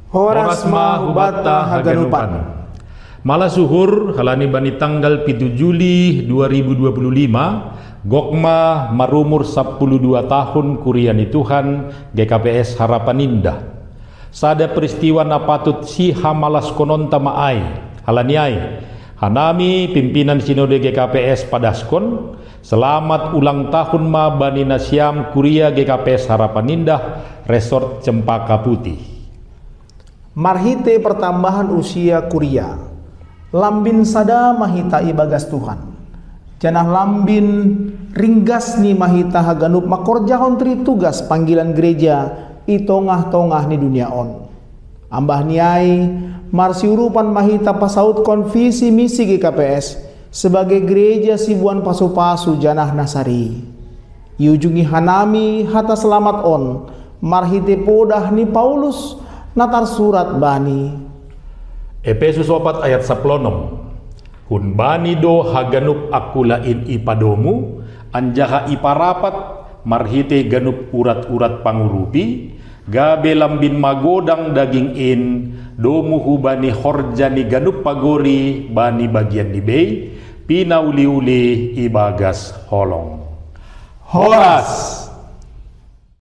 Horas ma hubatta haganupan. Malah suhur halani bani tanggal 7 Juli 2025 Gokma marumur 12 tahun kuriani Tuhan GKPS Harapan Indah. Sada peristiwa na patut si hamalas kononta maai halaniai hanami pimpinan sinode GKPS Padaskon selamat ulang tahun ma bani nasiam kuria GKPS Harapan Indah Resort Cempaka Putih. Marhite pertambahan usia kuria lambin sada mahita ibagas Tuhan janah lambin ringgas ni mahita haganup makorjahon tri tugas panggilan gereja i tongah-tongah ni dunia on ambah niai marsiurupan mahita pasaut konvisi misi GKPS sebagai gereja sibuan pasu-pasu janah nasari iujungi hanami hata selamat on marhite podah ni Paulus natar surat bani Efesus 4 ayat 10 hun bani do haganup akulain ipadomu anjaha iparapat marhite ganup urat-urat pangurupi gabe lambin magodang daging in domu hubani horjani ganup pagori bani bagian di bei pinauli-uli ibagas holong. Horas